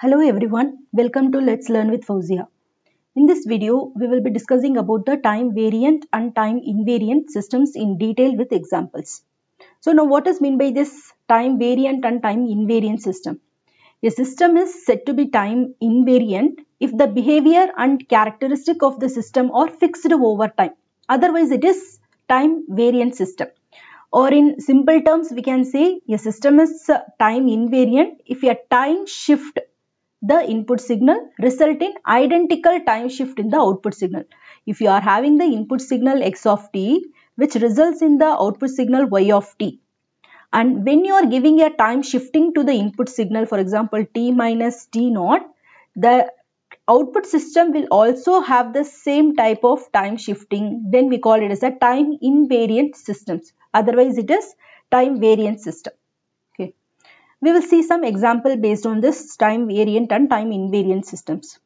Hello everyone, welcome to Let's Learn with Fauzia. In this video, we will be discussing about the time variant and time invariant systems in detail with examples. So now what is meant by this time variant and time invariant system? A system is said to be time invariant if the behavior and characteristic of the system are fixed over time. Otherwise, it is time variant system. Or in simple terms, we can say a system is time invariant if a time shift the input signal result in identical time shift in the output signal. If you are having the input signal x of t which results in the output signal y of t, and when you are giving a time shifting to the input signal, for example t minus t naught, the output system will also have the same type of time shifting. Then we call it as a time invariant systems. Otherwise it is time variant system. Okay. We will see some example based on this time variant and time invariant systems.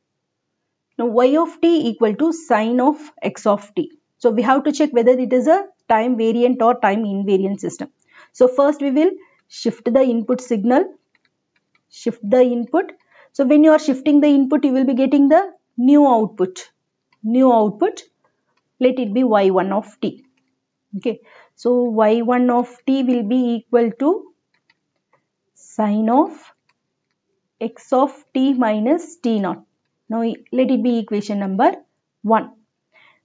Now y of t equal to sine of x of t. So we have to check whether it is a time variant or time invariant system. So first we will shift the input signal, shift the input. So when you are shifting the input, you will be getting the new output. Let it be y1 of t. Okay. So y1 of t will be equal to sine of x of t minus t naught. Now let it be equation number 1.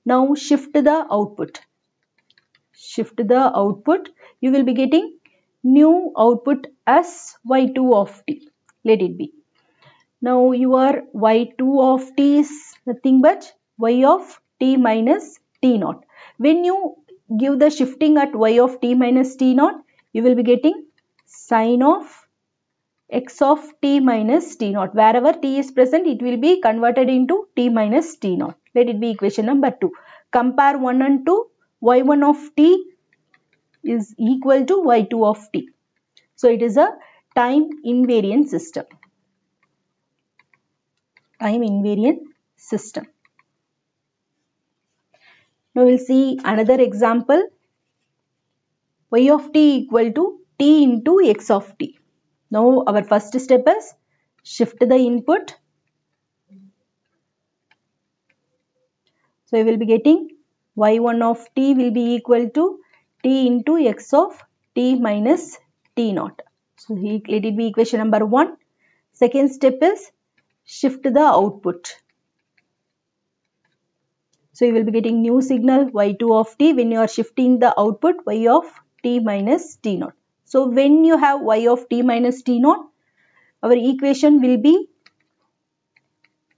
Now shift the output. You will be getting new output as y2 of t. Let it be. Now your y2 of t is nothing but y of t minus t naught. When you give the shifting at y of t minus t naught, you will be getting sine of x of t minus t naught. Wherever t is present, it will be converted into t minus t naught. Let it be equation number 2. Compare 1 and 2. y1 of t is equal to y2 of t. So it is a time invariant system. Time invariant system. Now we will see another example. Y of t equal to t into x of t. Now our first step is shift the input. So we will be getting y1 of t will be equal to t into x of t minus t naught. So let it be equation number 1. Second step is shift the output. So you will be getting new signal y2 of t when you are shifting the output y of t minus t naught. So when you have y of t minus t naught, our equation will be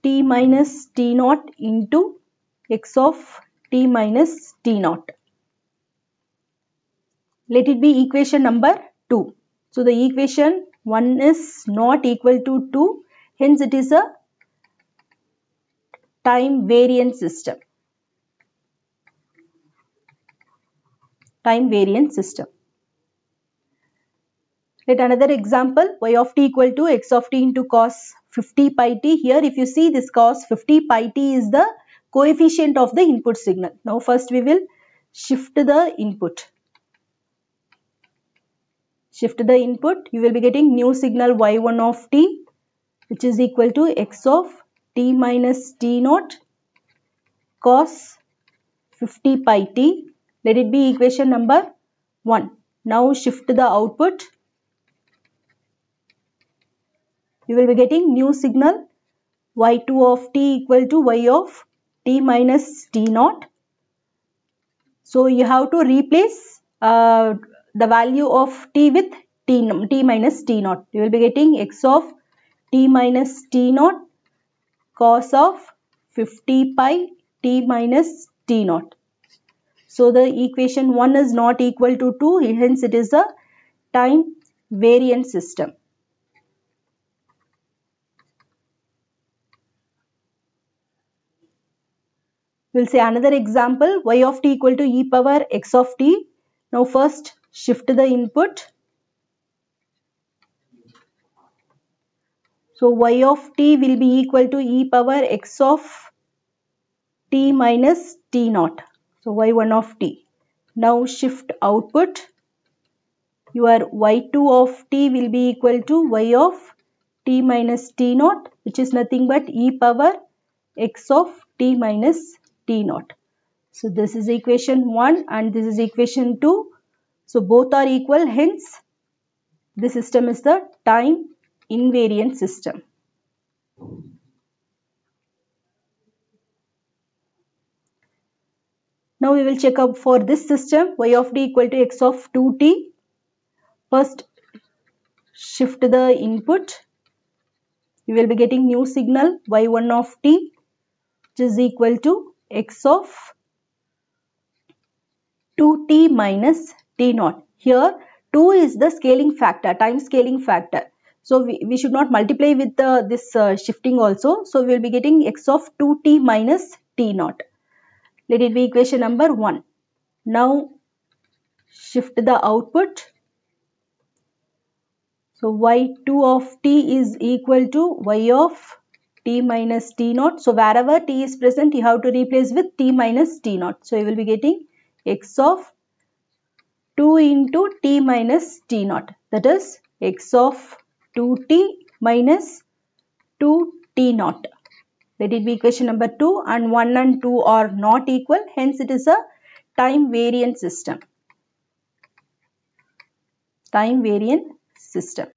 t minus t naught into x of t minus t naught. Let it be equation number 2. So the equation 1 is not equal to 2. Hence it is a time variant system. Time variant system. Let another example, y of t equal to x of t into cos 50 pi t. Here if you see this cos 50 pi t is the coefficient of the input signal. Now first we will shift the input. Shift the input, you will be getting new signal y1 of t which is equal to x of t minus t naught cos 50 pi t. Let it be equation number 1. Now shift the output. You will be getting new signal y2 of t equal to y of t minus t naught. So you have to replace the value of t with t minus t naught. You will be getting x of t minus t naught cos of 50 pi t minus t naught. So the equation 1 is not equal to 2, hence it is a time variant system. We will say another example, y of t equal to e power x of t. Now first shift the input. So y of t will be equal to e power x of t minus t naught. So y1 of t. Now shift output. Your y2 of t will be equal to y of t minus t naught, which is nothing but e power x of t minus t naught. So this is equation 1 and this is equation 2. So both are equal, hence this system is the time invariant system. Now we will check out for this system y of t equal to x of 2t. First shift the input. You will be getting new signal y1 of t, which is equal to x of 2t minus t naught. Here 2 is the scaling factor, time scaling factor. So we should not multiply with this shifting also. So we will be getting x of 2t minus t naught. Let it be equation number 1. Now shift the output. So y2 of t is equal to y of t minus t naught. So wherever t is present, you have to replace with t minus t naught. So you will be getting x of 2 into t minus t naught, that is x of 2t minus 2t naught. Let it be equation number 2, and 1 and 2 are not equal, hence it is a time variant system. Time variant system.